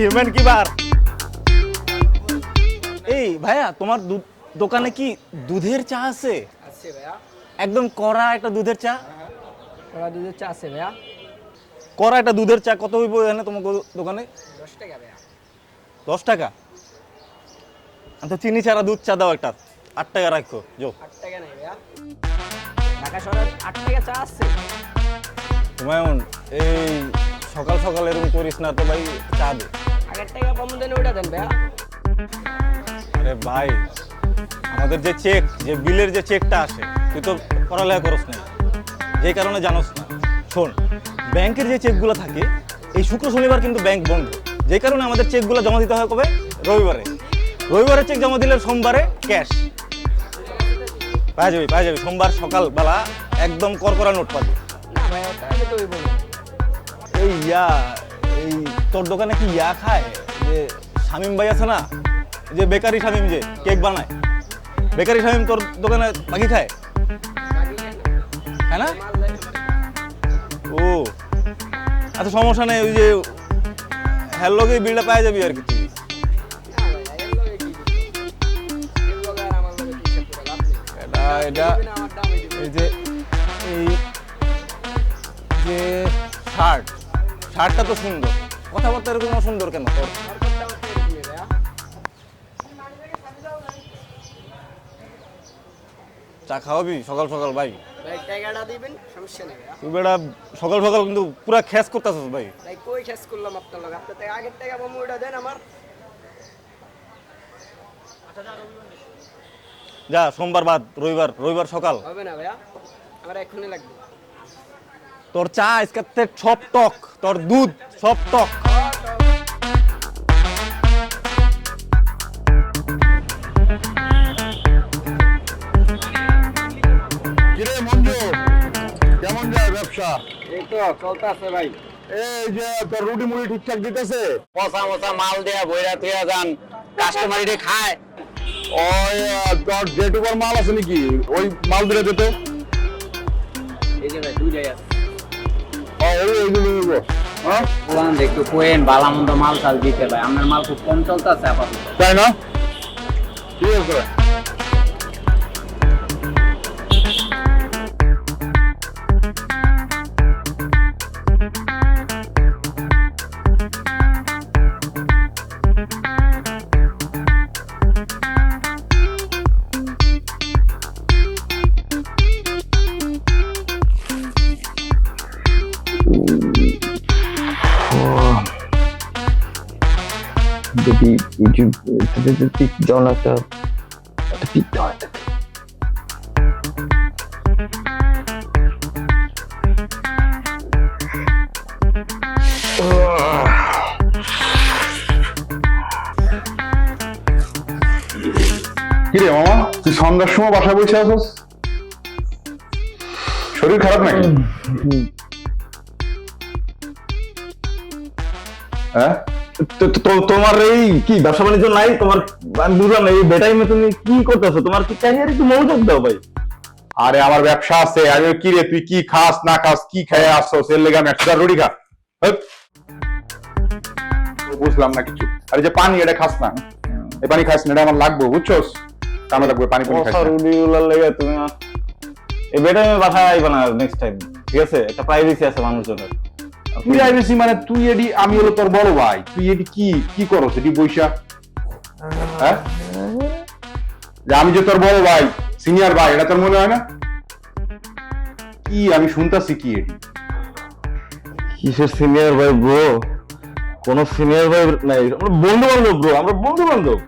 Human কি বার? এই ভাইয়া, তোমার দোকানে কি দুধের চা আছে? আছে ভাইয়া। একদম কড়া একটা দুধের চা। কড়া দুধের চা আছে ভাইয়া। কড়া একটা দুধের চা কত হইব এখানে তোমার দোকানে? 10 টাকা ভাইয়া। 10 টাকা? তো চিনি ছাড়া দুধ চা দাও একটা, 8 টাকা রাখো। 8 টাকা নাই ভাইয়া, ঢাকা শহরে 8 টাকা চা আছে। হুমায়ুন, এই সকাল সকাল এরকম করিস না তো ভাই, চা দে। আগের টাকা কম দেন, ওইটা দেন ভাইয়া। আরে ভাই, আমাদের যে চেক, যে বিলের যে চেকটা আসে, তুই তো পড়ালেখা করস না, যেই কারণে জানোস না। শোন, ব্যাংকের যে চেকগুলো থাকে, এই শুক্র শনিবার কিন্তু ব্যাংক বন্ধ, যেই কারণে আমাদের চেকগুলো জমা দিতে হয় কবে? রবিবারে। রবিবারে চেক জমা দিলে সোমবারে ক্যাশ পাওয়া যাবে। সোমবার সকালবেলা একদম করকরা নোট পাবি। না ভাইয়া, তাহলে তো হইব না। এই তোর দোকানে কি ইয়া খায়? যে শামিম ভাই আছে না, যে বেকারি শামিম, যে কেক বানায়, বেকারি শামিম তোর দোকানে বাকি খায়? হ্যাঁ না? ও আচ্ছা, সমস্যা নেই, ওই যে হ্যার লগে বিলটা পাওয়া যাবি আর কি। তুই এটা এই যে শার্টটা তো সুন্দর, কথাবার্তা এরকম সুন্দর কেন তোর? চা খাওয়াবি সকাল সকাল ভাই? টাকাটা দিবেন, সমস্যা নেই। তুই বেটা সকাল সকাল কিন্তু পুরা খ্যাস করতেছিস ভাই। কই শেষ করলাম আপনার লগে? আপনার থেকে আগের টাকা বামু, ওইটা দেন আমার। যা, সোমবার বাদ, রবিবার সকাল হবে না ভাইয়া, আমার এখনই লাগবে। তোর চা আজকে সব টক, তোর দুধ সব টক। কিরে মঞ্জু, কেমন যায় ব্যবসা? এই তো চলতেছে ভাই। এই যে তোর রুটি মুড়ি ঠিকঠাক দিতেছে? মশা মাল দেয়া বইরা তুইয়া যান, কাস্টমারিরে খায়। ওই তোর যেটুকুর মাল আছে নাকি, ওই মাল দিলে দিত। এই যে ভাই, দুইটাই আছে। এইগুলো নিব। হ্যাঁ, ওখান একটু কোয়েন বালা মন্দ মাল চাল দিতে ভাই, আপনার মাল খুব কম চলতেছে আপাতত। তাই না? ঠিক আছে। যদি জন একটা পিক দেওয়া কিরে মামা, তুই সন্ধ্যার সময় বাসায় বসে আছিস? শরীর খারাপ নাকি? হ্যাঁ, তোমার এই কি ব্যবসা বাণিজ্য নাই তোমার? আমি বুঝলাম না, এই বেটাইমে তুমি কি করতেছো? তোমার কি ক্যারিয়ার একটু মনোযোগ দাও ভাই। আরে আমার ব্যবসা আছে। আরে কি রে, তুই কি খাস না খাস, কি খেয়ে আসছো? এর লেগে আমি 100 রুটি খা। বুঝলাম না কিছু। আরে যে পানি, এটা খাস না, এই পানি খাস না, এটা আমার লাগবে, বুঝছোস? কামে লাগবে পানি পানি খাস না। রুটিগুলোর লেগে তুমি এই বেটাইমে বাসায় আইবা না নেক্সট টাইম, ঠিক আছে? একটা প্রাইভেসি আছে মানুষজনের। প্রাইভেসি মানে তুই এডি, আমি হলো তোর বড় ভাই, তুই এডি কি করছ এডি বৈশা? হ্যাঁ, যে আমি যে তোর বড় ভাই, সিনিয়র ভাই, এটা তোর মনে হয় না? কি আমি শুনতাছি কি এডি? কিসের সিনিয়র ভাই ব্রো? কোন সিনিয়র ভাই নাই, আমরা বন্ধু বান্ধব ব্রো, আমরা বন্ধু বান্ধব।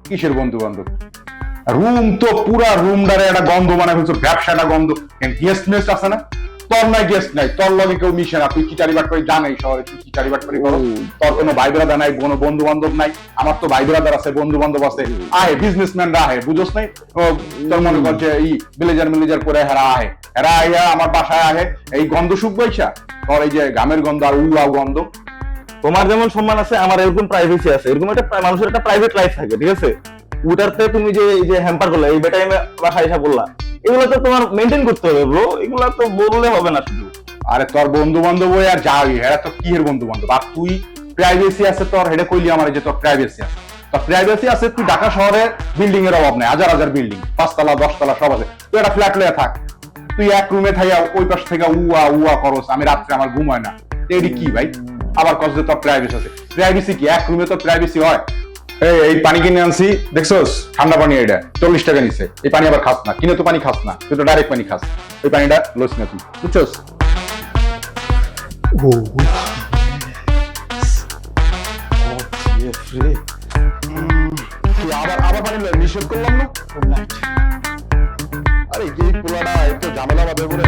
কিসের বন্ধু বান্ধব? রুম তো পুরা রুম দ্বারা একটা গন্ধ মানে হচ্ছে, ব্যবসাটা গন্ধ। গেস্ট মেস্ট আছে না? তোর নাই গেস্ট নাই, তোর লগে কেউ মিশে না, তুই চিটারি বাট করে জানাই শহরে, তুই চিটারি বাট করে করো। তোর কোনো ভাই বেড়াদার নাই, কোনো বন্ধু বান্ধব নাই। আমার তো ভাই বেড়াদার আছে, বন্ধু বান্ধব আছে, আহে বিজনেসম্যানরা আহে, বুঝোস নাই? তোর মনে করছে এই ভিলেজার করে হেরা আইয়া আমার বাসায় আহে, এই গন্ধ সুখ বৈশা, তোর এই যে গামের গন্ধ আর উড়াও গন্ধ। তোমার যেমন সম্মান আছে, আমার এরকম প্রাইভেসি আছে, এরকম একটা মানুষের একটা প্রাইভেট লাইফ থাকে, ঠিক আছে? ওটাতে তুমি যে এই যে হ্যাম্পার করলে, এই বেটাইমে বাসায় এসে বললা, এগুলো তো তোমার মেনটেন করতে হবে ব্রো, এগুলো তো বললে হবে না শুধু। আরে তোর বন্ধু বান্ধব ওই আর যাই, এরা তো কি এর বন্ধু বান্ধব? আর তুই প্রাইভেসি আছে তোর, হেডে কইলি আমার যে তোর প্রাইভেসি আছে। তোর প্রাইভেসি আছে, তুই ঢাকা শহরে বিল্ডিং এর অভাব নাই, হাজার হাজার বিল্ডিং, 5 তলা 10 তলা সব আছে, তুই একটা ফ্ল্যাট লয়ে থাক, তুই এক রুমে থাইয়া ওই পাশ থেকে উয়া করস, আমি রাত্রে আমার ঘুম হয় না, এডি কি ভাই? আবার কস যে তোর প্রাইভেসি আছে। প্রাইভেসি কি এক রুমে তোর প্রাইভেসি হয়? এই পানি কিনে আনছি দেখছোস, ঠান্ডা পানি, এটা 40 টাকা নিছে। এই পানি আবার খাস না, কিনে তো পানি খাস না, তুই তো ডাইরেক্ট পানি খাস, ওই পানিটা লস না তুই, বুঝছোস? তুই আবার পানি নিষেধ করলাম না? আরে এই পোলাটা একটু ঝামেলা বাঁধে বলে।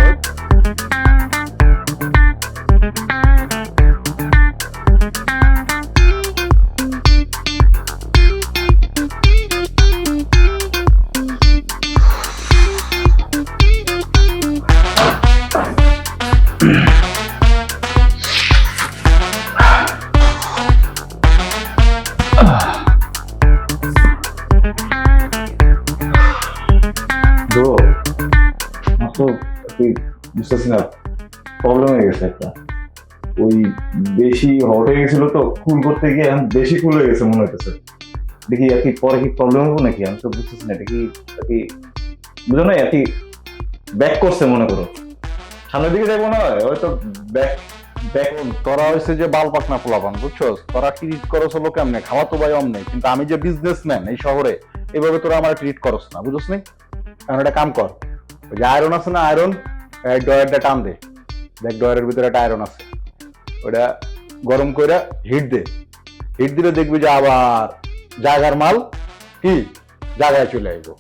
ব্রো তো বুঝতেছি না, প্রবলেম হয়ে গেছে একটা, ওই বেশি হট হয়ে গেছিল তো, কুল করতে গিয়ে এখন বেশি কুল হয়ে গেছে মনে হইতেছে। দেখি আর কি পরে কি প্রবলেম হবো নাকি, আমি তো বুঝতেছি না। দেখি আর কি বুঝো না, আর কি ব্যাক করছে মনে করো, সামনের দিকে যাবো না, হয়তো ব্যাক তোরা হয়েছে যে বাল পাকনা পোলাপান, বুঝছোস? তোরা ট্রিট করছ হলো কেমনে, খাওয়া তো ভাই অমনে, কিন্তু আমি যে বিজনেসম্যান এই শহরে, এভাবে তোরা আমার ট্রিট করস না, বুঝছ নি? এখন একটা কাম কর, ওই যে আয়রন আছে না, আয়রন, ডয়ারটা টান দে, দেখ ডয়ারের ভিতরে একটা আয়রন আছে, ওটা গরম করে হিট দে, হিট দিলে দেখবি যে আবার জায়গার মাল কি জায়গায় চলে আসবো।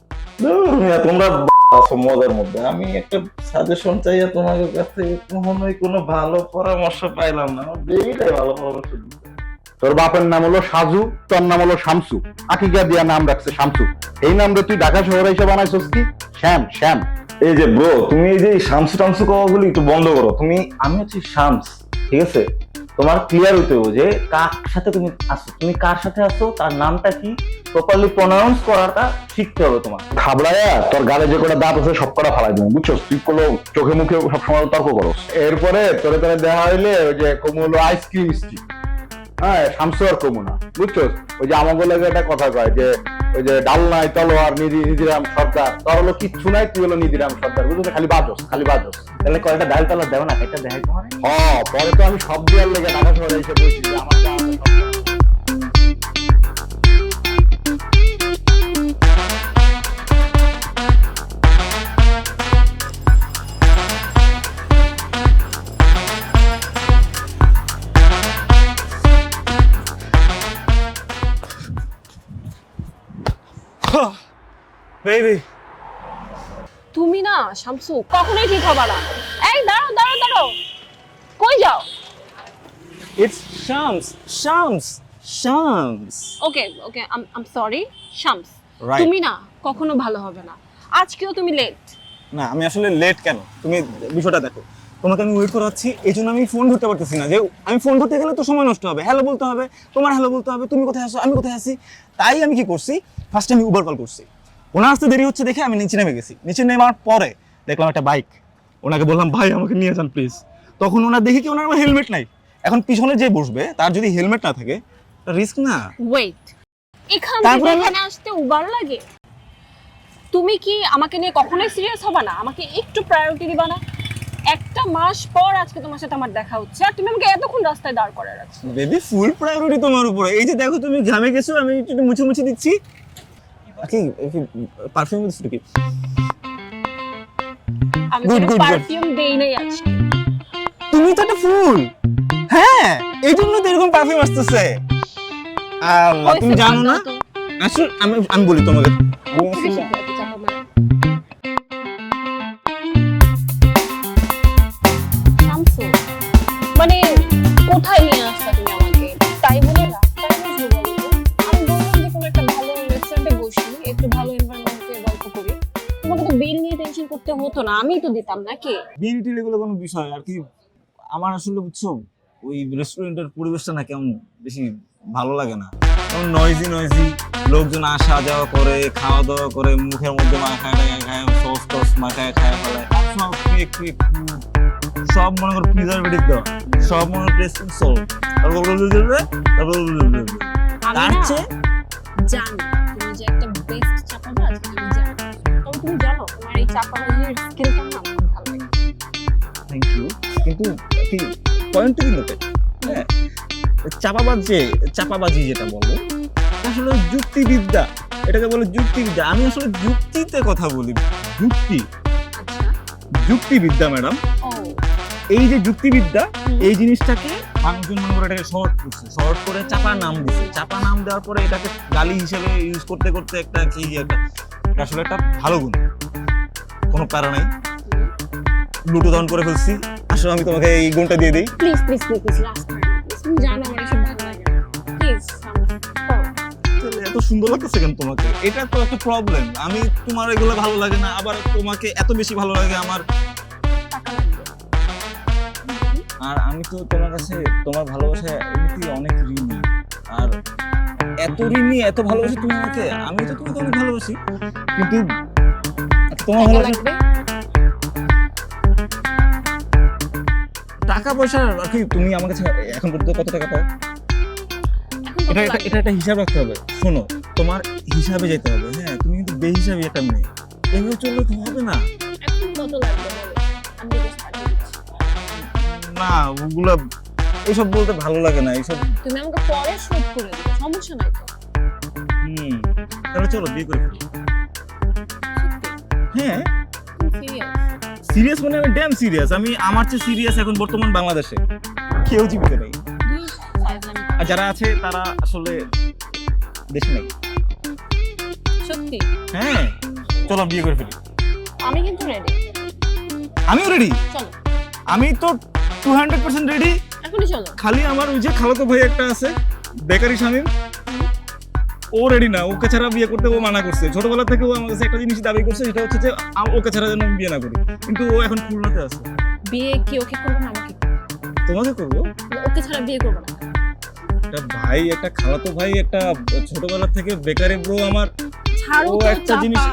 তোমরা আছো মজার মধ্যে, আমি একটা সাজেশন চাই তোমাদের কাছ থেকে, কখনোই কোনো ভালো পরামর্শ পাইলাম না, আমার বেবিটাই ভালো পরামর্শ দিচ্ছে। তোর বাপের নাম হলো সাজু, তোর নাম হলো শামসু, আকিকা দিয়া নাম রাখছে শামসু, এই নামটা তুই ঢাকা শহরে এসে বানাইছস কি? শ্যাম। এই যে ব্রো, তুমি এই যে শামসু টামসু কথাগুলি একটু বন্ধ করো। আমি হচ্ছি শামস, ঠিক আছে? তোমার ক্লিয়ার হইতে হবে যে কার সাথে তুমি আছো, তুমি কার সাথে আছো, তার নামটা কি, প্রপারলি প্রনাউন্স করাটা শিখতে হবে তোমার। খাবড়ায়া তোর গালে যে কটা দাঁত আছে সব কটা ফালাই দেবো, বুঝছো? তুই কোনো চোখে মুখে সবসময় তর্ক করো। এরপরে তোরে দেখা হইলে ওই যে কমু হলো আইসক্রিম স্টিক, হ্যাঁ শামসু আর কমু না, বুঝছো? ওই যে আমাকে লাগে একটা কথা কয় যে ওই যে ডাল নাই তলোয়ার নিধিরাম সর্দার, তোর হলো কিচ্ছু নাই, তুই হলো নিধিরাম সর্দার, বুঝছো? খালি বাজস। তাহলে কয়টা ডাল তালা দেও না, এটা দেখাই তোমার। হ্যাঁ, পরে তো আমি সব দেওয়ার লেগে ঢাকা শহরে এসে বলছি যে আমার যা আছে সব। বেবি তুমি না শামসু কখনোই ঠিক হবে না। এই দাঁড়াও কই যাও? It's Shams. Okay am sorry Shams, Right. তুমি না কখনো ভালো হবে না, আজকেও তুমি লেট। না, আমি আসলে লেট কেন, তুমি বিষয়টা দেখো। তোমাকে আমি ওয়েট করাচ্ছি, এই জন্য আমি ফোন ধরতে পারতেছি না। যে আমি ফোন ধরতে গেলে তো সময় নষ্ট হবে, হ্যালো বলতে হবে, তোমার হ্যালো বলতে হবে, তুমি কোথায় আসো, আমি কোথায় আসি। তাই আমি কি করছি, ফার্স্টে আমি উবার কল করছি। ওনার আসতে দেরি হচ্ছে দেখে আমি নিচে নেমে গেছি। নিচে নেমার পরে দেখলাম একটা বাইক, ওনাকে বললাম ভাই আমাকে নিয়ে যান প্লিজ। তখন ওনার দেখি কি ওনার হেলমেট নাই। এখন পিছনে যে বসবে তার যদি হেলমেট না থাকে, রিস্ক না। ওয়েট, এখান তারপরে থেকে এখানে আসতে উবার লাগে? তুমি কি আমাকে নিয়ে কখনোই সিরিয়াস হবে না? আমাকে একটু প্রায়োরিটি দিবা না? একটা মাস পর আজকে তোমার সাথে আমার দেখা হচ্ছে আর তুমি আমাকে এতক্ষণ রাস্তায় দাঁড় করে রাখছো। বেবি ফুল প্রায়োরিটি তোমার উপরে। এই যে দেখো তুমি ঘামে গেছো, আমি একটু মুছে মুছে দিচ্ছি। কি পারফিউম দিচ্ছ কি? আমি Good, কোনো good, good. পারফিউম দেই নাই আজকে। তুমি তো একটা ফুল। হ্যাঁ, এই জন্য তো এরকম পারফিউম আসতেছে। আল্লাহ, তুমি হয়েছে, জানো না? বাদ দাও তো। আসলে আমি বলি তোমাকে। তুমি শিখে রাখতে চাও আমার। শামসু, মানে কোথায় নিয়ে আসছো তুমি আমাকে? তাই বলে রাস্তায় বসবো বলো তো? আমি বললাম যে কোনো একটা ভালো রেস্টুরেন্টে বসি, একটু ভালো এনভায়রনমেন্টে গল্প করি। তোমাকে তো বিল নিয়ে টেনশন করতে হতো না, আমিই তো দিতাম নাকি? বিল টিল এগুলো কোনো বিষয় আর কি। আমার আসলে বুঝছো ওই রেস্টুরেন্টের পরিবেশটা না কেমন বেশি ভালো লাগে না। কেমন নয়েজি লোকজন আসা যাওয়া করে, খাওয়া দাওয়া করে, মুখের মধ্যে মাখায় খায়, সস টস মাখায় খায় ফেলায়, সব কেক সব মনে করো প্রিজারভেটিভ দেওয়া, সব মনে করো টেস্টিং সল্ট। আমি তার না চেয়ে জানি তুমি যে একটা বেস্ট চাপাবাজ, আমি জানি। তবে তুমি জানো তোমার এই চাপাবাজির স্কিলটা না আমার খুব ভালো লাগে। Thank you. কিন্তু কি পয়েন্ট কি লোকে, হ্যাঁ, চাপাবাজি যেটা বলো আসলে যুক্তিবিদ্যা, এটাকে বলে যুক্তিবিদ্যা। আমি আসলে যুক্তিতে কথা বলি। আচ্ছা, যুক্তিবিদ্যা ম্যাডাম, ও এই যে যুক্তিবিদ্যা, এই জিনিসটাকে মানুষজন মনে করে এটাকে শর্ট করে চাপা নাম দিছে। চাপা নাম দেওয়ার পরে এটাকে গালি হিসেবে ইউজ করতে করতে একটা কি একটা, এটা আসলে একটা ভালো গুণ, কোনো প্যারা নাই। লুটো দাউন করে ফেলছি। আসলে আমি তোমাকে এই গুণটা দিয়ে দিই। প্লিজ প্লিজ প্লিজ রাস্তা তুমি জানো আমার এসব ভালো লাগে না। প্লিজ তাহলে এত সুন্দর লাগতেছে কেন তোমাকে? এটা তো একটা প্রবলেম। আমি তোমার এগুলো ভালো লাগে না, আবার তোমাকে এত বেশি ভালো লাগে আমার। টাকা লাগবে। আর আমি তো তোমার কাছে তোমার ভালোবাসায় এমনিতেই অনেক ঋণী। আর এত ঋণী, এত ভালোবাসি তুমি আমাকে, আমি তো তোমাকে অনেক ভালোবাসি। কিন্তু তোমার টাকা ভালোবাসা, লাগবে। টাকা পয়সা আর কি, তুমি আমার কাছে এখন পর্যন্ত কত টাকা পাও? এখন কত এটা লাগবে? এটা একটা হিসাব রাখতে হবে। শোনো, তোমার হিসাবে যেতে হবে। হ্যাঁ, তুমি কিন্তু বেহিসাবি একটা মেয়ে, এভাবে চললে তো হবে না। এখন কত লাগবে বলো, আমি জিজ্ঞেস পাঠিয়ে দিচ্ছি। না, ওগুলা এসব বলতে ভালো লাগে না এইসব। তুমি আমাকে পরে শোধ করে দিবে, সমস্যা নাই তো। তাহলে চলো বিয়ে করে ফেলি। হ্যাঁ, সিরিয়াস? সিরিয়াস মানে আমি ড্যাম সিরিয়াস। আমি আমার চেয়ে সিরিয়াস এখন বর্তমান বাংলাদেশে কেউ জীবিত নেই। আর যারা আছে তারা আসলে দেশে নেই। সত্যি? হ্যাঁ, চলো বিয়ে করে ফেলি। আমি কিন্তু রেডি। আমিও রেডি। চলো, আমি তো 200% রেডি। এখনই চলো। খালি আমার ওই যে খালাতো ভাই একটা আছে, বেকারি শামীম, ও রেডি না। ওকে ছাড়া বিয়ে করতে ও মানা করছে। ছোটবেলা থেকে ও আমার কাছে একটা জিনিস দাবি করছে, সেটা হচ্ছে যে ওকে ছাড়া যেন আমি বিয়ে না করি। কিন্তু ও এখন খুলনাতে আছে। বিয়ে কি ওকে করবো না আমাকে? তোমাকে করবো? ওকে ছাড়া বিয়ে করবো না। একটা ভাই, একটা খালাতো ভাই, একটা ছোটবেলা থেকে বেকারি ব্রো আমার, ছাড়ো ও তো একটা জিনিস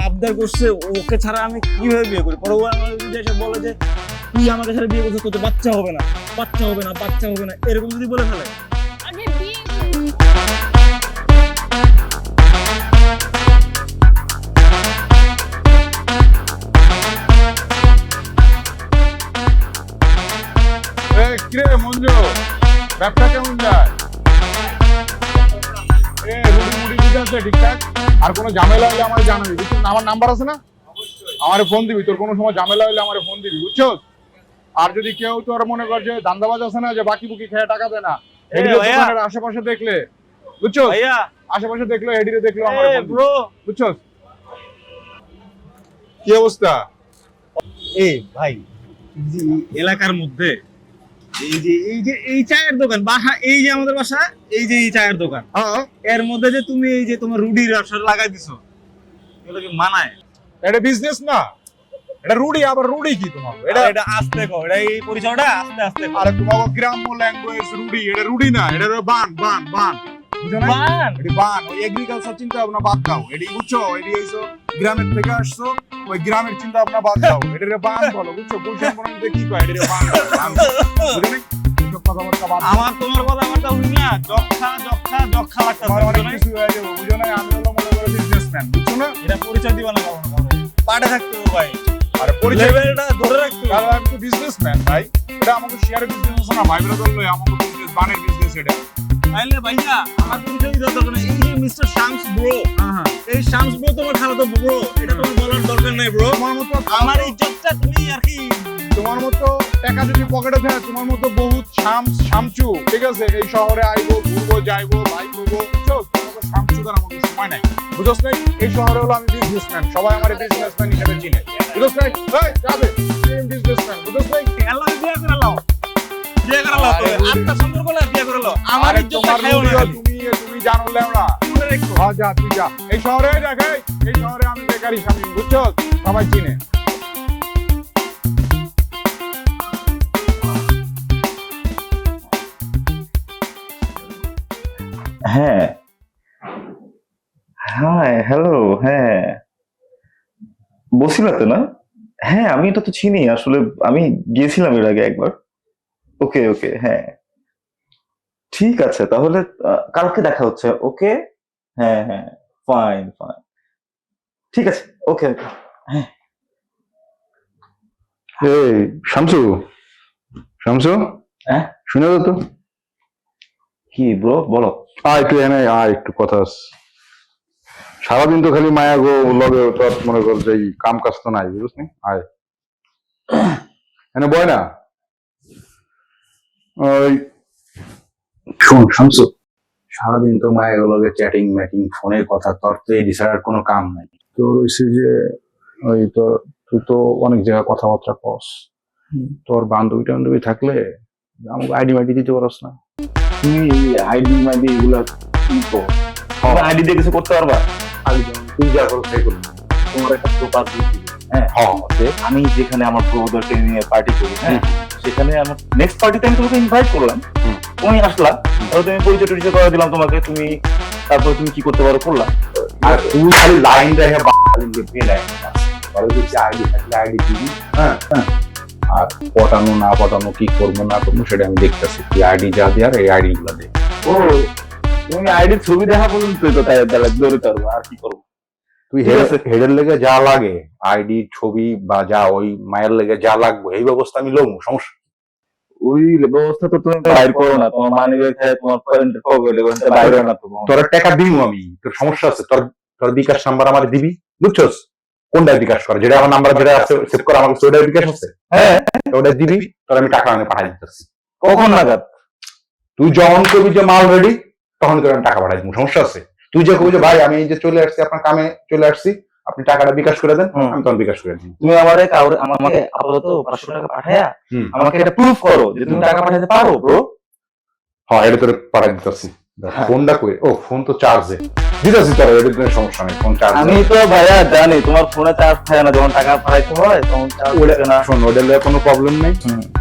আবদার করছে, ওকে ছাড়া আমি কিভাবে বিয়ে করি? পরে ও আমার যদি এসে বলে যে তুই আমাকে ছাড়া বিয়ে করছিস, তোর তো বাচ্চা হবে না, এরকম যদি বলে ফেলে, আগে বিয়ে করবো। কিরে মঞ্জু, ব্যবসা কেমন যায়? রুটি মুটি দিতে আছে ঠিকঠাক? আর কোনো ঝামেলা হলে আমার জানাবি, বুঝছিস? আমার নাম্বার আছে না, আমারে ফোন দিবি। তোর কোনো সময় ঝামেলা হলে আমারে ফোন দিবি, বুঝছো? আর যদি কেউ তোর মনে কর যে দান্দাবাজ আছে না, যে বাকি বুকি খেয়ে টাকা দেয় না, হেডিরে ভাইয়া। দোকানের আশেপাশে দেখলে, বুঝছো? ভাইয়া আশেপাশে দেখলো, হেডিরে দেখলো, আমার ব্রো, বুঝছো? কি অবস্থা? এই ভাই, এই যে এই এলাকার মধ্যে এই চায়ের দোকান, বাসা, এই যে আমাদের বাসা, এই যে এই চায়ের দোকান, হ্যাঁ, এর মধ্যে যে তুমি এই যে তোমার রুডির ব্যবসা লাগাই দিছো, এগুলো কি মানায়? এটা বিজনেস না, এটা রুডি। আবার রুডি কি তোমার? এটা আস্তে কও, এটা এই পরিচয়টা আস্তে আস্তে কও। আরে তোমার গ্রাম্য ল্যাঙ্গুয়েজ রুডি, এটা রুডি না, এটা হলো বান বান বান, বুঝছো না? বান? এটি বান। ওই এগ্রিকালচার চিন্তা ভাবনা বাদ দাও, এটি বুঝছো? এটি হইছো গ্রামের থেকে আসছো, ওই গ্রামের চিন্তা ভাবনা বাদ দাও, এটারে বান বলো, বুঝছো? গুলশান বনানীতে কি কয়, এটারে বান বলো, বান বলো, বুঝছো না? এসব কথাবার্তা বাদ দাও। আমার তোমার কথা আমারটা শুনিয়া যক্ষা লাগতেছে, আমার অনেক বুঝছো না? কিছু হয়ে যাবে, বুঝছো না? আমি হলো মনে করো বিজনেসম্যান, বুঝছো না? এটা পরিচয় দিবা না কখনো কাউকে। পাড়ে থাকতে হবে ভাই, আরে পরিচয় লেভেলটা ধরে রাখতে হবে। কারণ আমি তো বিজনেসম্যান ভাই, এটা আমাদের শেয়ারের বিজনেস আছে না ভাই, ব্রাদার লই আমাদের বিজনেস বানের বিজনেস এটা। তাইলে ভাইয়া আমার পরিচয় দিতে দরকার নেই। এই যে মিস্টার শামস ব্রো, এই শামস ব্রো তোমার খালাতো ব্রো, এটা তোমার বলার দরকার নাই ব্রো। তোমার মতো আমার ইজ্জতটা তুমি আর কি তোমার মতো টাকা যদি পকেটে থাকে, তোমার মতো বহুত শামচু, ঠিক আছে, এই শহরে আইবো, ঘুরবো, যাইবো, ভাই করবো, বুঝছো? তোমার মতো শামচুদার আমাদের সময় নাই, বুঝছ নাই? এই শহরে হলো আমি বিজনেসম্যান, সবাই আমার বিজনেসম্যান হিসেবে চিনে, বুঝছ নাই? এই যাবে বিজনেসম্যান, বুঝছ নাই? আল্লাহ বিয়ে করে লাও, বিয়ে করে লাও, তুমি আটটা সুন্দর করে বিয়ে করে লাও। আমার আরে ইজ্জতটা তোমার খাইও না ভিডিও খালি। তুমি জানো লেওড়া, মনে রেখো। হ্যাঁ যা, তুই যা। এই শহরে দেখে, এই শহরে আমি বেকারি স্বামী, বুঝছো? সবাই চিনে। হ্যাঁ হ্যাঁ হ্যালো, হ্যাঁ বসিলাতে না? হ্যাঁ আমি এটা তো চিনি, আসলে আমি গিয়েছিলাম এর আগে একবার। ওকে ওকে, হ্যাঁ ঠিক আছে, তাহলে কালকে দেখা হচ্ছে। ওকে, হ্যাঁ হ্যাঁ, ফাইন ফাইন, ঠিক আছে, ওকে ওকে, হ্যাঁ। এই শামসু, শামসু, হ্যাঁ শুনে তো কি ব্রো, বলো। আয় একটু এনে আয়, একটু কথা আছে। সারাদিন তো খালি মায়া গো লগে, তোর মনে কর যে এই কাম কাজ তো নাই, বুঝলি? আয় এনে বয় না। ওই শোন শামসু, সারাদিন তো মায়া গো লগে চ্যাটিং ম্যাটিং, ফোনের কথা, তোর তো এই ডিসাইডার কোনো কাম নাই। তোর হইছে যে ওই তোর, তুই তো অনেক জায়গায় কথাবার্তা কস, তোর বান্ধবী টান্ধবী থাকলে আমাকে আইডি মাইডি দিতে পারস না? তুমি আইডি মাইডি এগুলা কি তো, আইডি দিয়ে কিছু করতে পারবা? আগে যেমন তুই যা করো তাই করবি। তোমার একটা প্রপার হ্যাঁ, আমি যেখানে আমার প্রবোধরকে নিয়ে পার্টি করি, হ্যাঁ সেখানে আমার নেক্সট পার্টিতে আমি তোমাকে ইনভাইট করলাম, তুমি আসলা, তারপর তুমি পরিচয় টরিচয় করে দিলাম তোমাকে, তুমি তারপর তুমি কি করতে পারো করলাম। আর তুই খালি লাইন দেখে খালি লিখে লাইন, পরে যদি আইডি থাকলে আইডি দিবি, হ্যাঁ হ্যাঁ। আর পটানো না পটানো, কি করবো না করবো সেটা আমি দেখতেছি। তুই আইডি যা দিয়ে আর এই আইডি গুলা দে। ও তুমি আইডির ছবি দেখা বলুন, তুই তো তাই দৌড়ে পারবো, আর কি করবো। তুই হেডের লেগে যা লাগে, আইডি ছবি বা যা ওই মায়ের লেগে যা লাগবে, এই ব্যবস্থা আমি লমু, সমস্যা। ওই ব্যবস্থা তো তুমি বাইর করো না, তোমার মানি খায়, তোমার প্যারেন্টের পকেটে বাইরে না তো। তোর টাকা দিব আমি, তোর সমস্যা আছে? তোর তোর বিকাশ নাম্বার আমার দিবি, বুঝছস? কোনটা বিকাশ করে, যেটা আমার নাম্বার যেটা আছে সেভ করা, আমাকে ওইটা বিকাশ আছে, হ্যাঁ ওটা দিবি, তোর আমি টাকা আমি পাঠাই দিতেছি। কখন নাগাদ? তুই যখন করবি যে মাল রেডি, তখন তোর আমি টাকা পাঠাই দিব, সমস্যা আছে? তুই যে কবি যে ভাই আমি এই যে চলে আসছি, আপনার কামে চলে আসছি, আপনি টাকাটা বিকাশ করে দেন, আমি তখন বিকাশ করে দিই। তুমি আমাকে আপাতত 500 টাকা পাঠায়া আমাকে এটা প্রুফ করো যে তুমি টাকা পাঠাতে পারো ব্রো। হ্যাঁ এটা তোর পাঠাই দিতেছি। ফোনটা কই? ও ফোন তো চার্জে দিতেছি, তোর এটা কোনো সমস্যা নেই, ফোন চার্জ। আমি তো ভাইয়া জানি তোমার ফোনে চার্জ থাকে না, যখন টাকা পাঠাইতে হয় তখন চার্জ থাকে না। শোন, ওটা লয়ে কোনো প্রবলেম নেই,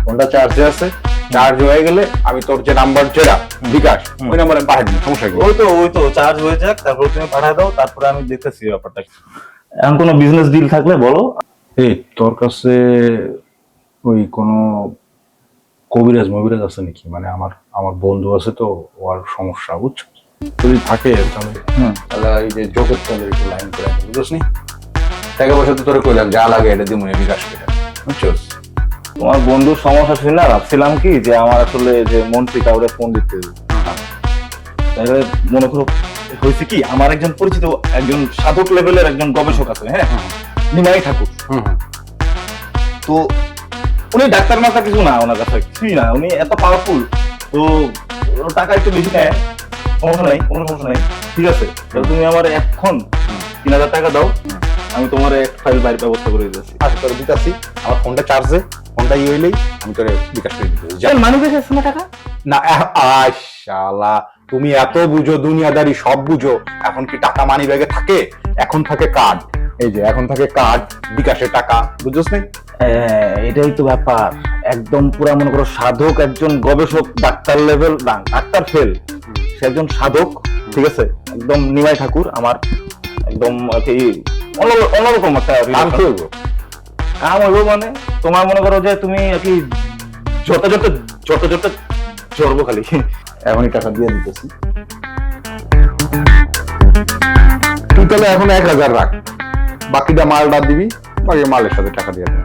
ফোনটা চার্জে আছে, চার্জ হয়ে গেলে আমি তোর যে নাম্বার যেটা বিকাশ, ওই নাম্বারে পাঠাই দিই, সমস্যা কি? ওই তো চার্জ হয়ে যাক, তারপর তুমি পাঠাই দাও, তারপরে আমি দেখতেছি ব্যাপারটা। এখন কোনো বিজনেস ডিল থাকলে বলো। এই তোর কাছে ওই কোনো কবিরাজ মবিরাজ আছে নাকি? মানে আমার বন্ধু আছে তো, ওর সমস্যা, বুঝছো? যদি থাকে তাহলে এই যে যোগের তলে একটু লাইন করে দিবি, বুঝছ নি? টাকা পয়সা তো তোরে কইলাম, যা লাগে এটা দিমু, বিকাশ করে, বুঝছস? তোমার বন্ধুর সমস্যা ছিল না, ভাবছিলাম কি যে আমার আসলে যে মন্ত্রী কাউরে ফোন দিতে হবে, তাহলে মনে করো হয়েছে কি, আমার একজন পরিচিত একজন সাধক লেভেলের একজন গবেষক আছে, হ্যাঁ নিমাই ঠাকুর। তো উনি ডাক্তার মাথা কিছু না, ওনার কাছে কিছুই না, উনি এত পাওয়ারফুল। তো ওর টাকা একটু বেশি নেয়, সমস্যা নাই, কোনো সমস্যা নাই, ঠিক আছে? তুমি আমার এখন 3000 টাকা দাও, আমি তোমার এক ফাইল বাইরের ব্যবস্থা করে দিতেছি। আচ্ছা তোর দিতেছি, আমার ফোনটা চার্জে, ফোনটা হইলেই আমি তোরে বিকাশ করে দিতেছি। মানুষ দেখে না টাকা না আশালা, তুমি এত বুঝো দুনিয়াদারি, সব বুঝো। এখন কি টাকা মানি ব্যাগে থাকে? এখন থাকে কার্ড, এই যে এখন থাকে কার্ড, বিকাশের টাকা, বুঝছস না? এটাই তো ব্যাপার, একদম পুরা মনে করো সাধক, একজন গবেষক, ডাক্তার লেভেল না, ডাক্তার ফেল, সে একজন সাধক, ঠিক আছে? একদম নিমাই ঠাকুর আমার, একদম অন্যরকম একটা নাম কি হইব? কাম হইব মানে তোমার মনে করো যে তুমি আর কি যত জড়বো খালি। এখনই টাকা দিয়ে দিতেছি। তুই তাহলে এখন 1000 রাখ, বাকিটা মালটা দিবি, বাকি মালের সাথে টাকা দিয়ে দেবে,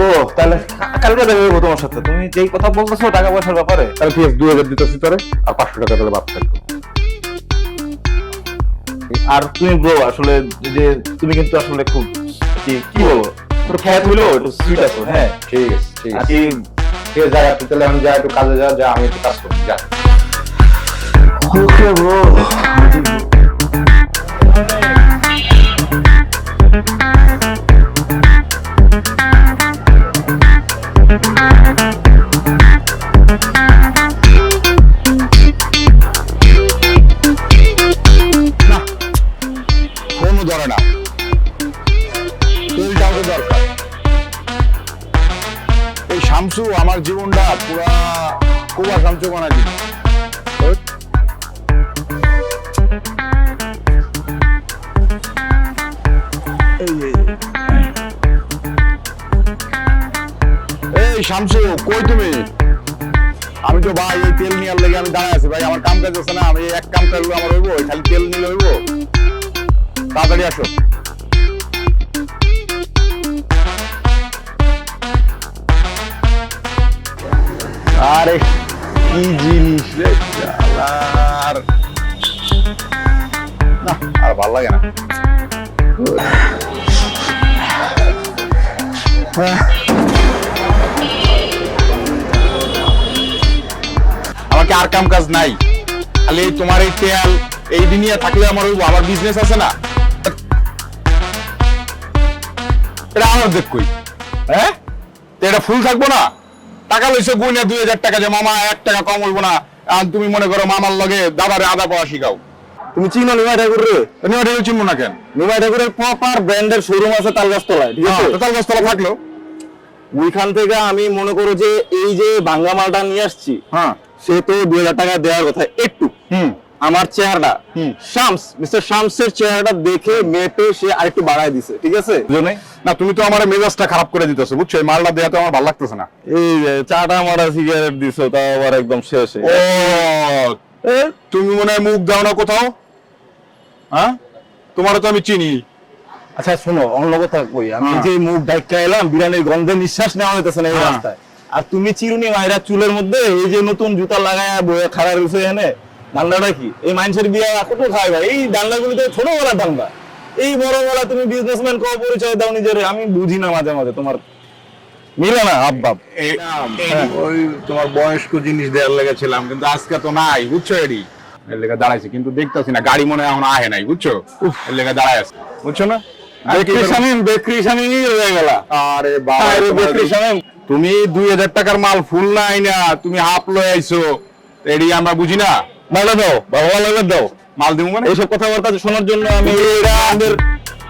ও তাহলে কালকে দেখা যাবো তোমার সাথে, তুমি যেই কথা বলতেছো টাকা পয়সার ব্যাপারে। তাহলে ঠিক আছে 2000 দিতেছি তোরে, আর 500 টাকা তাহলে বাদ থাকবে। আর তুমি ব্রো আসলে যে তুমি কিন্তু আসলে খুব কি বলবো, পুরো খ্যাত হইলো একটু সুইট আছো। হ্যাঁ ঠিক আছে ঠিক আর আছে কি ঠিক আছে, যা তুই তাহলে আমি যা একটু কাজে যা আমি একটু কাজ করি, যা। Okay bro. ফোনও ধরে না, তেলটাও তো দরকার। এই শামসু আমার জীবনটা পুরা কুবা শামসু বানাই দিল। এই শামসু কই তুমি? আমি তো ভাই এই তেল নেওয়ার লেগে আমি দাঁড়ায় আছি ভাই, আমার কাম কাজ আছে না, আমি এক কাম করলে আমার হইব, ওই খালি তেল নিলে হইব। তাড়াতাড়ি আসো। আরে কি জিনিস রে শালার, না আর ভালো লাগে না। আমার কি আর কাম কাজ নাই? খালি এই তোমার এই তেল এই দুনিয়া থাকলে আমার হইব, আমার বিজনেস আছে না। এটা আমার দেখ কই, হ্যাঁ তো এটা ফুল থাকবো না? টাকা লইছে গুইনা 2000 টাকা, যে মামা 1 টাকা কম হইব না। আর তুমি মনে করো মামার লগে দাদারে আদা পাওয়া শিখাও। তুমি চিনো নিমাই ঠাকুর রে? নিমাই ঠাকুর চিনবো না কেন? নিমাই ঠাকুরের প্রপার ব্র্যান্ডের শোরুম আছে তালগাছতলায়, ঠিক আছে? তালগাছতলা থাকলো ওইখান থেকে আমি মনে করো যে এই যে ভাঙ্গা মালটা নিয়ে আসছি, হ্যাঁ সে তো 2000 টাকা দেওয়ার কথা একটু। আমার চেহারাটা শামস, মিস্টার শামসের চেহারাটা দেখে মেপে সে আরেকটু বাড়ায় দিছে, ঠিক আছে? না তুমি তো আমার মেজাজটা খারাপ করে দিতেছো, বুঝছো? এই মালটা দেওয়াতে আমার ভালো লাগতেছে না। এই যে চাটা মারা সিগারেট দিছো, তাও আবার একদম শেষে। ও তুমি মনে হয় মুখ দাও না কোথাও, হ্যাঁ? তোমারও তো আমি চিনি। আচ্ছা শোনো, অন্য কথা কই, আমি যে মুখ ডাইকা এলাম, বিরিয়ানির গন্ধে নিঃশ্বাস নেওয়া হইতেছে না এই রাস্তায়। আর তুমি চিরুনি মাইরা চুলের মধ্যে এই যে নতুন জুতা লাগায় বয়ে খাড়া রয়েছে এখানে, দান্ডাটা কি? এই মানুষের বিয়ে কত খায় ভাই? এই দান্ডাগুলি তো ছোট বড় দান্ডা, এই বড় বড় তুমি বিজনেসম্যান কো পরিচয় দাও নিজের, আমি বুঝি না মাঝে মাঝে তোমার মিলে না আব্বাব। ওই তোমার বয়স্ক জিনিস দেওয়ার লেগেছিলাম, কিন্তু আজকে তো নাই, বুঝছো? এর লেগে দাঁড়াইছি, কিন্তু দেখতেছি না গাড়ি মনে হয় এখন আহে নাই, বুঝছো? এর লেগে দাঁড়ায় আছে, বুঝছো না? বেকরি শামিম হয়ে গেল। আরে বাবা, বেকরি শামিম, তুমি 2000 টাকার মাল ফুল নাই না, তুমি হাফ লয়ে আইছো, এডি আমরা বুঝি না। মালটা দাও, বাবা লাগবে দাও। মাল দিব মানে এইসব কথাবার্তা শোনার জন্য আমি ব্র্যান্ডের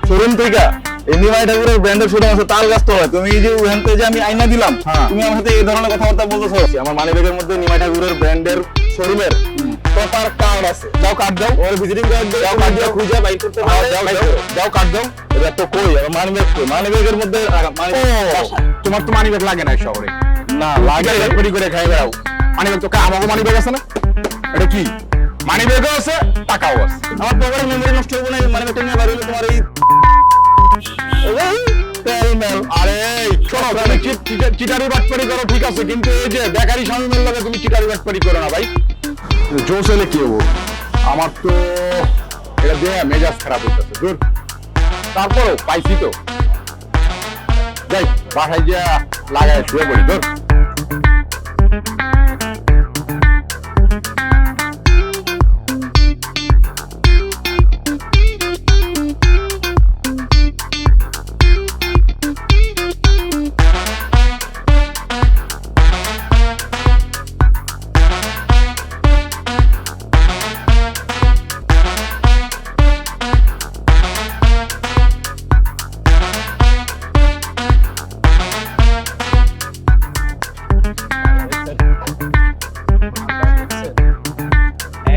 শোরুম থেকে, এই নিমাই ঠাকুরের ব্র্যান্ডের শোরুম আছে তালগাছতলায়, তুমি এই যে ওখান থেকে যে আমি আইনা দিলাম, তুমি আমার সাথে এই ধরনের কথাবার্তা বলতেছো। আমার মানিব্যাগের মধ্যে নিমাই ঠাকুরের ব্র্যান্ডের শোরুমের প্রপার কার্ড আছে, দাও কার্ড দাও, ওর ভিজিটিং কার্ড দাও, কার্ড দাও, খুঁজে বাইর করতে পারো, দাও কার্ড দাও। এটা তো কই আমার মানিব্যাগ, কই মানিব্যাগের মধ্যে তোমার তো মানি ব্যাগ লাগে না শহরে, না লাগে, করে করে খাই বেড়াও। মানি ব্যাগ তো আমাকে মানি ব্যাগ আছে না? এটা কি মানি ব্যাগও আছে, টাকাও আছে। আমার পকেটের মেমরি নষ্ট হবে না, মানিব্যাগটা নিয়ে বাইরে হলে তোমার এই আরে শোনো, তুমি চিটারি বাটপারি করো ঠিক আছে, কিন্তু এই যে বেকারি শামিমের লগে তুমি চিটারি বাটপারি করো না ভাই। জোশ হলে কি হবো? আমার তো এটা দিয়ে মেজাজ খারাপ হইতেছে, দূর। তারপরও পাইছি তো, যাই বাসায় যে লাগায় শুয়ে পড়ি, দূর।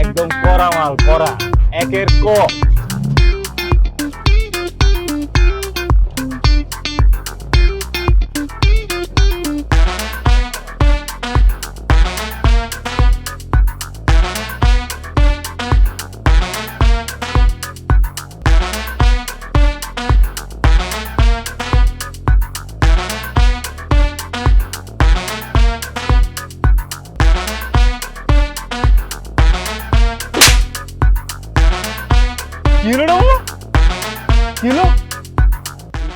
একদম করা মাল, করা একের ক। কি হলো রে বাবা? কি হলো?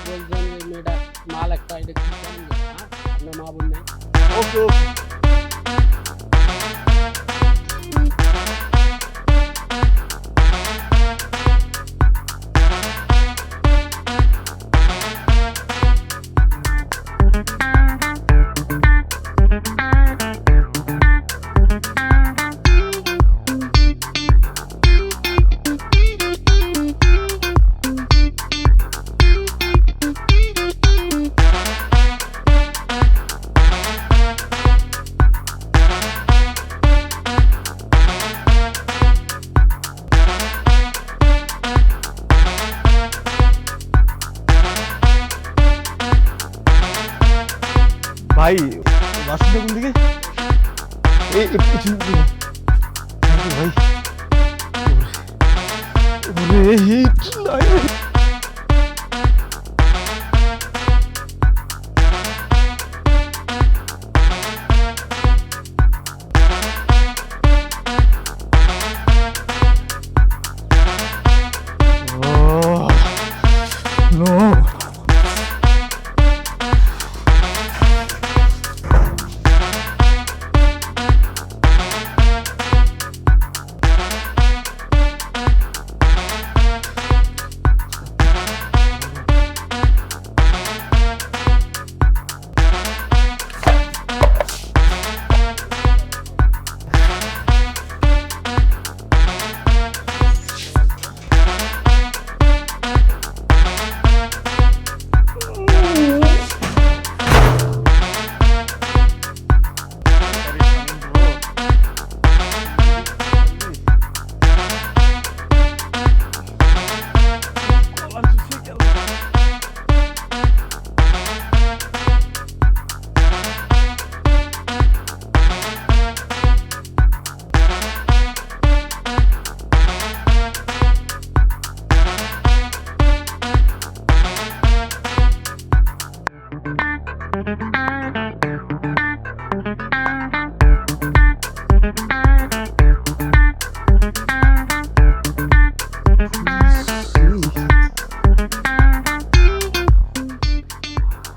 বলছেন এই মেয়েটা মাল একটা এটা কি করেন না, হ্যাঁ? আপনার মা বোন নেই? ওকে ওকে। ভাই বাসনটা কোন দিকে? এই পিছন দিকে। Thank you, ভাই। ওরে হিট নাই। No.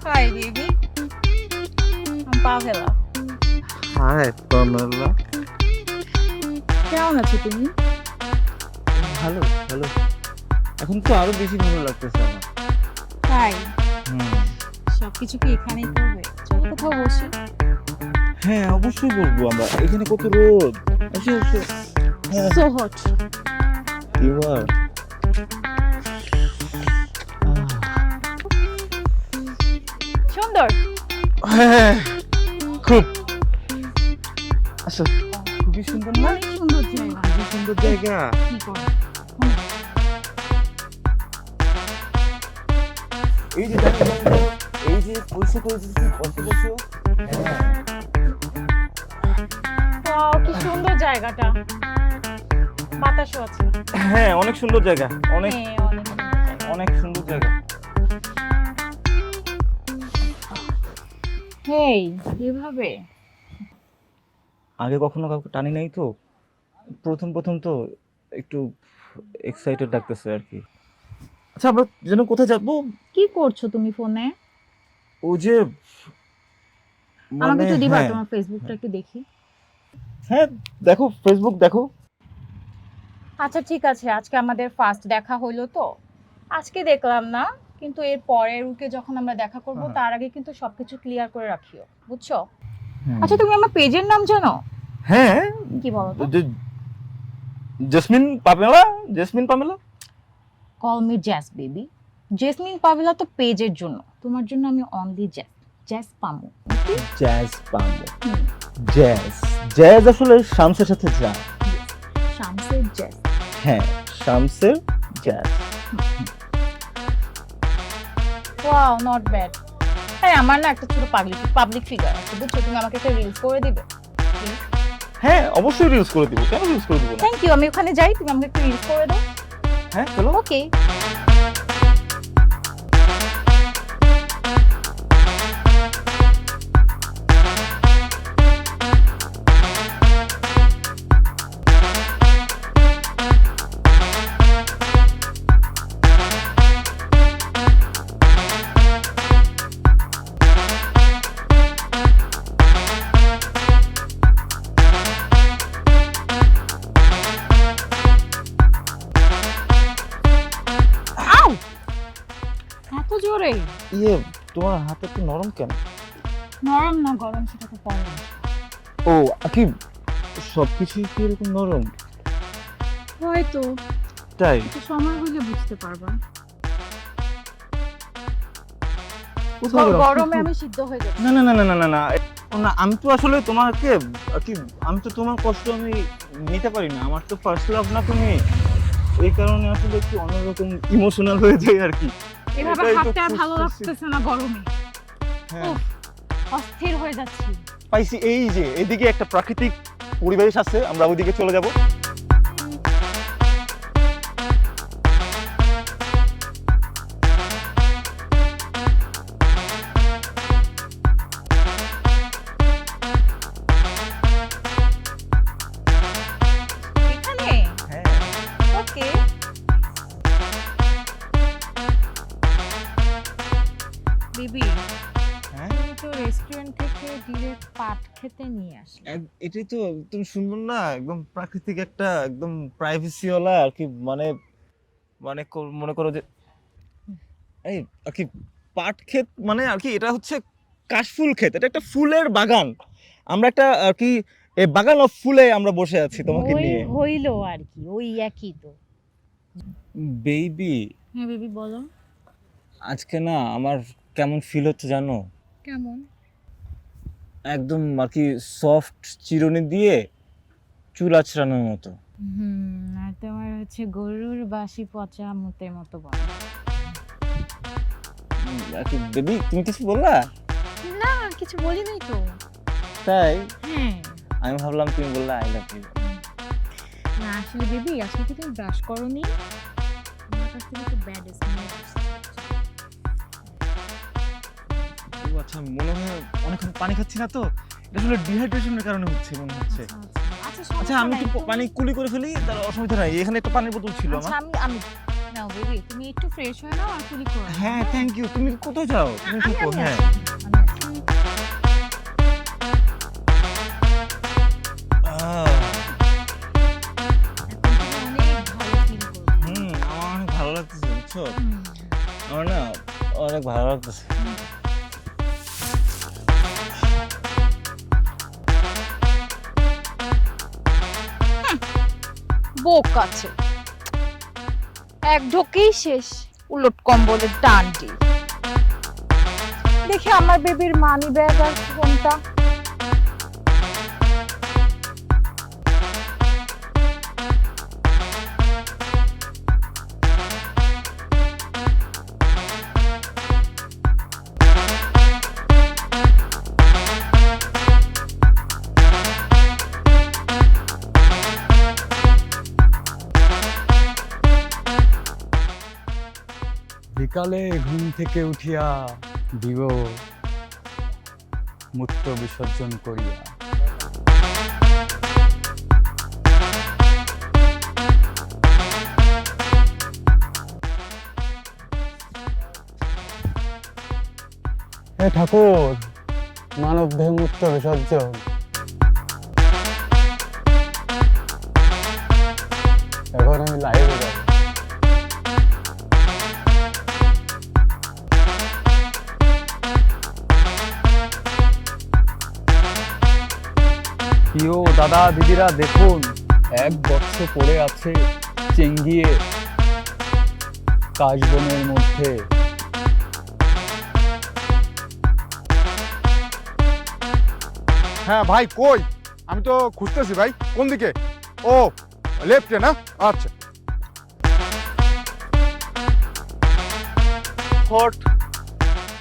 হাই বেবি, আমি পাভেলা। High Pamela. কেমন আছো তুমি? ভালো ভালো। এখন তো আরো বেশি ভালো লাগতেছে আমার। তাই সবকিছু কি এখানেই করবে? চলো কোথাও বসি। হ্যাঁ অবশ্যই বলবো আমরা। এখানে কত রোদ। আসো আসো। So hot. You are. সুন্দর। হ্যাঁ খুব। আচ্ছা খুবই সুন্দর না? অনেক সুন্দর জায়গা। খুবই সুন্দর জায়গা। কি করো? এই যে দেখো, দেখো, এই যে পয়সা করেছি বসে। ওয়াও, কি সুন্দর জায়গাটা। বাতাসও আছে। হ্যাঁ অনেক সুন্দর জায়গা। অনেক হ্যাঁ, অনেক সুন্দর জায়গা। অনেক সুন্দর জায়গা। হেই, এভাবে আগে কখনো কাউকে টানি নাই তো, প্রথম প্রথম তো একটু এক্সাইটেড লাগতেছে আর কি। আচ্ছা আমরা যেন কোথায় যাবো? কি করছো তুমি ফোনে? ও যে আমাকে একটু দিবা, হ্যাঁ, তোমার ফেসবুকটা একটু দেখি। হ্যাঁ দেখো ফেসবুক দেখো। আচ্ছা ঠিক আছে, আজকে আমাদের ফার্স্ট দেখা হইলো তো, আজকে দেখলাম না, কিন্তু এর পরের উইকে যখন আমরা দেখা করব তার আগে কিন্তু সবকিছু ক্লিয়ার করে রাখিও, বুঝছো? আচ্ছা তুমি আমার পেজের নাম জানো? হ্যাঁ কি বলো তো? Jasmine Pamela. Jasmine Pamela. Call me Jas baby. Jasmine Pamela তো পেজের জন্য, তোমার জন্য আমি অনলি জ্যাস, জ্যাস পামু। জ্যাজ পামো। জ্যাজ জ্যাজ আসলে শামসের সাথে যা। শামসের জ্যাস। হ্যাঁ শামসের জ্যাজ। Wow, not bad. হ্যাঁ আমার না একটা ছোট পাবলিক ফিগার আছে, বুঝছো? তুমি আমাকে একটা রিলস করে দিবে? হ্যাঁ অবশ্যই রিলস করে দিব, কেন রিলস করে দিব না? থ্যাংক ইউ, আমি ওখানে যাই, তুমি আমাকে একটা রিলস করে দাও। হ্যাঁ চলো। ওকে। ইয়ে তোমার হাত একটু নরম কেন? নরম না গরম সেটা তো পরে। ও আকিব, সবকিছুই কি এরকম নরম? হয়তো তাই? একটু সময় হলে বুঝতে পারবা। গরমে আমি সিদ্ধ হয়ে যাচ্ছি। না না না না না না না না, আমি তো আসলে তোমাকে কি, আমি তো তোমার কষ্ট আমি নিতে পারি না, আমার তো ফার্স্ট লাভ না তুমি, এই কারণে আসলে একটু অন্যরকম ইমোশনাল হয়ে যাই আর কি। এভাবে এটাই তো হাঁটতে আর ভালো খুঁজতেছি। লাগতেছে না গরমে। হ্যাঁ উফ, অস্থির হয়ে যাচ্ছি। পাইছি, এই যে এদিকে একটা প্রাকৃতিক পরিবেশ আছে, আমরা ওইদিকে চলে যাব। এখানে হ্যাঁ ওকে। বেবি, হ্যাঁ তুমি তো রেস্টুরেন্ট থেকে ডিরেক্ট পাট খেতে নিয়ে আসলে। এটাই তো একদম সুন্দর না, একদম প্রাকৃতিক একটা একদম প্রাইভেসি ওয়ালা আর কি, মানে মানে মনে করো যে এই আর কি পাট ক্ষেত, মানে আর কি এটা হচ্ছে কাশফুল ক্ষেত, এটা একটা ফুলের বাগান, আমরা একটা আর কি এই বাগান অফ ফুলে আমরা বসে আছি তোমাকে ওই নিয়ে। হইলো আর কি, ওই একই তো। বেবি, হ্যাঁ বেবি বলো। আজকে না আমার কেমন ফিল হচ্ছে জানো? কেমন? একদম আর কি সফট চিরুনি দিয়ে চুল আঁচড়ানোর মতো। আর তোমার হচ্ছে গরুর বাসি পচা মুতের মতো বলে। আর কি বেবি, তুমি কিছু বললা? না কিছু বলি নাই তো। তাই? হ্যাঁ আমি ভাবলাম তুমি বললা আই লাভ ইউ। না আসলে বেবি, আজকে কি তুমি ব্রাশ করোনি? আমার কাছ থেকে তো ব্যাড স্মেল আসছে। ও আচ্ছা, মনে হয় অনেকক্ষণ পানি খাচ্ছি না তো, এটা আসলে ডিহাইড্রেশনের কারণে হচ্ছে মনে হচ্ছে। আচ্ছা আমি একটু পানি কুলি করে ফেলি, তার অসুবিধা নাই, এখানে একটা পানির বোতল ছিল আমার। আমি নাও বেবি, তুমি একটু ফ্রেশ হয়ে নাও আর কুলি করো। হ্যাঁ থ্যাংক ইউ। তুমি কোথায় যাও? তুমি থাকো। হ্যাঁ আমার অনেক ভালো লাগতেছে, বুঝছো? আমার না অনেক ভালো লাগতেছে। বোক আছে, এক ঢোকেই শেষ, উলট কম্বলের টানটি। দেখি আমার বেবির মানি ব্যাগ আর ফোনটা। বিকালে ঘুম থেকে উঠিয়া দিব মূত্র বিসর্জন করিয়া। হে ঠাকুর, মানব দেহ মূত্র বিসর্জন। এখন আমি লাইভে যাব। প্রিয় দাদা দিদিরা দেখুন, এক বৎস পড়ে আছে চেঙ্গিয়ে কাশবনের মধ্যে। হ্যাঁ ভাই কই? আমি তো খুঁজতেছি ভাই, কোন দিকে? ও লেফটে না? আচ্ছা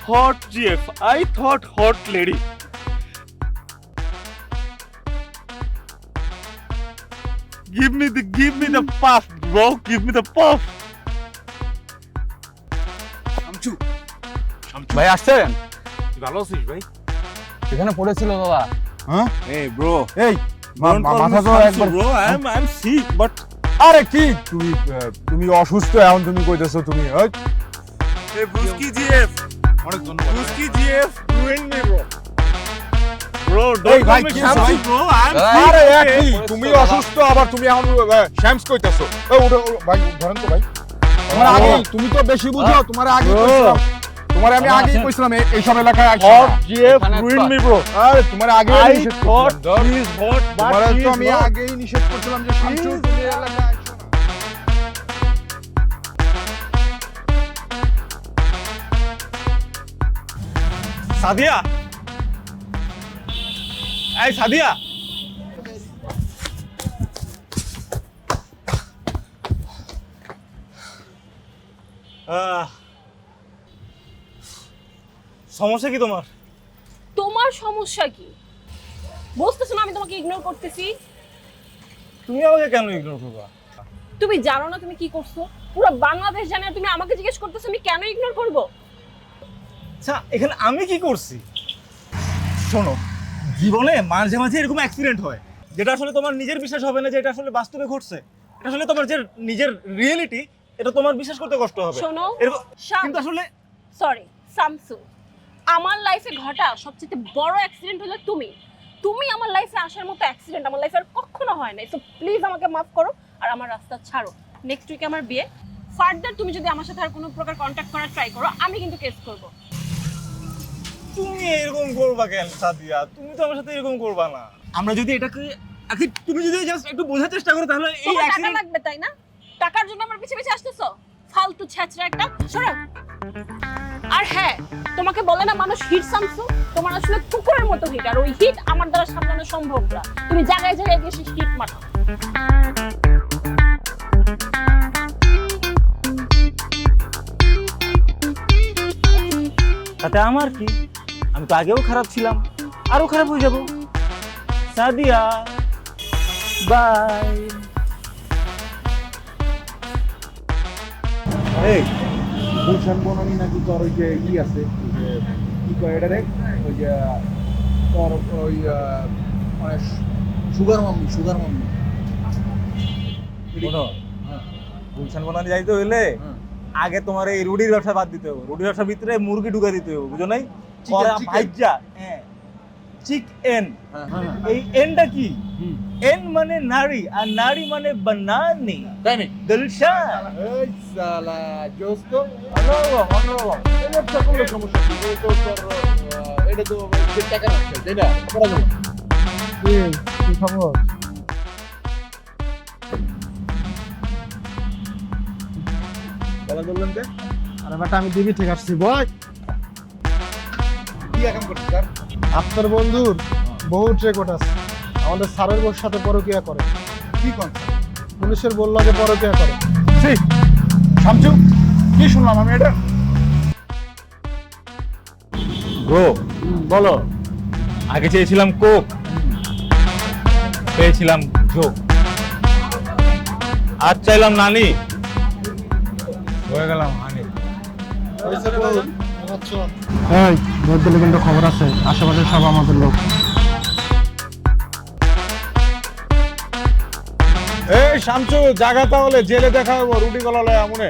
Hot GF, I thought hot lady. Give me the puff, bro. Give me the puff. শামচু, ভাই আসছেন? ভালো আছিস ভাই? এখানে পড়েছিল দাদা। হ্যাঁ Hey, bro. এই Don't call মাথা me তো Shamsu, একবার bro. I'm sick, but আরে কি তুমি অসুস্থ, এখন তুমি কইতেছো তুমি hey, Bruski GF. অনেক ধন্যবাদ। Bruski GF ruined me, bro. Bro, Hey, don't ভাই, call me কি Shamsu, ভাই? bro. I'm আরে sick. একই, okay? তুমি অসুস্থ আবার তুমি এখন শ্যামস কইতেছো। ভাই ধরেন তো ভাই, তোমার আগে তুমি তো বেশি বুঝো, তোমার আগে Bro. কইছিলাম। তোমার আমি আমার আগেই আছে। কইছিলাম এই সব এলাকায় আসো Hot না। GF ruined me, bro. আরে তোমার আগে I নিষেধ thought করছিলাম he is hot, but তোমার he তো is আমি not. আগেই নিষেধ করছিলাম যে শামসু তুমি এই এলাকায় আসো না। সাদিয়া, এই সাদিয়া, সমস্যা কি তোমার? তোমার সমস্যা কি? বুঝতেছো না আমি তোমাকে ইগনোর করতেছি? তুমি আমাকে কেন ইগনোর করবা? তুমি জানো না তুমি কি করছো? পুরো বাংলাদেশ জানে আর তুমি আমাকে জিজ্ঞেস করতেছো আমি কেন ইগনোর করব? আচ্ছা এখানে আমি কি করছি? শোনো, জীবনে মাঝে মাঝে এরকম অ্যাক্সিডেন্ট হয় যেটা আসলে তোমার নিজের বিশ্বাস হবে না যে এটা আসলে বাস্তবে ঘটছে। এটা আসলে তোমার যে নিজের রিয়েলিটি, এটা তোমার বিশ্বাস করতে কষ্ট হবে। শোনো, এরকম শাম- কিন্তু আসলে সরি শামসু, আমার লাইফে ঘটা সবচেয়ে বড় অ্যাক্সিডেন্ট হলো তুমি। তুমি আমার লাইফে আসার মতো অ্যাক্সিডেন্ট আমার লাইফে আর কখনো হয় নাই। সো প্লিজ আমাকে মাফ করো আর আমার রাস্তা ছাড়ো। নেক্সট উইকে আমার বিয়ে। ফার্দার তুমি যদি আমার সাথে আর কোনো প্রকার কন্ট্যাক্ট করার ট্রাই করো আমি কিন্তু কেস করব। তুমি এরকম করবা কেন সাদিয়া? তুমি তো আমার সাথে এরকম করবা না। আমরা যদি এটাকে আখি তুমি যদি জাস্ট একটু বোঝার চেষ্টা করো তাহলে এই তোমার টাকা অ্যাক্সিডেন্ট লাগবে তাই না? টাকার জন্য আমার পিছে পিছে আসতেছো? ফালতু ছ্যাচরা একটা, সরো। আর হ্যাঁ, তোমাকে বলে না মানুষ হিট শামসু, তোমার আসলে কুকুরের মতো হিট, আর ওই হিট আমার দ্বারা সামলানো সম্ভব না। তুমি জায়গায় জায়গায় গিয়ে হিট মারো। তাতে আমার কি? আমি তো আগেও খারাপ ছিলাম, আরো খারাপ হয়ে যাব। সাদিয়া বাই। এই গুলশান বনানি নাকি তোর ওই যে ই আছে ওই যে কি কয় এটা রে ওই যে তোর ওই মানে সুগার মাম্মি শোনো, গুলশান বনানি যাইতে হইলে আগে তোমার এই রুডির ব্যবসা বাদ দিতে হবে। রুডির ব্যবসার ভিতরে মুরগি ঢুকা দিতে হবে, বুঝো নাই? করা ভাইজা, হ্যাঁ, চিকেন। এই এনটা কি? এন মানে নারী, আর নারী মানে বানানি। তাই না গুলশান। এই সালা জোস্ত অনরকম এই ব্যবসা করলে সমস্যা কি? এই তো তোর এটা তো যে টাকা রাখছে তাই না করা যাবে কি খবর? বলা বললেন যে আরে বেটা আমি দিবি ঠিক আসছি বল। কি এখন করছে স্যার? আপনার বন্ধুর বহুত রেকর্ড আছে, আমাদের স্যারের বউর সাথে পরকিয়া করে, কি করছে পুলিশের বললো যে পরকিয়া করে। শামসু কি শুনলাম আমি এটা? ব্রো বলো, আগে চেয়েছিলাম কোক, পেয়েছিলাম জোক, আজ চাইলাম নানি, হয়ে গেলাম হানি। এই ভোট দিলে কিন্তু খবর আছে, আশেপাশে সব আমাদের লোক। এই শামসু জায়গা তাহলে জেলে দেখা হবো রুটি গলালে আমনে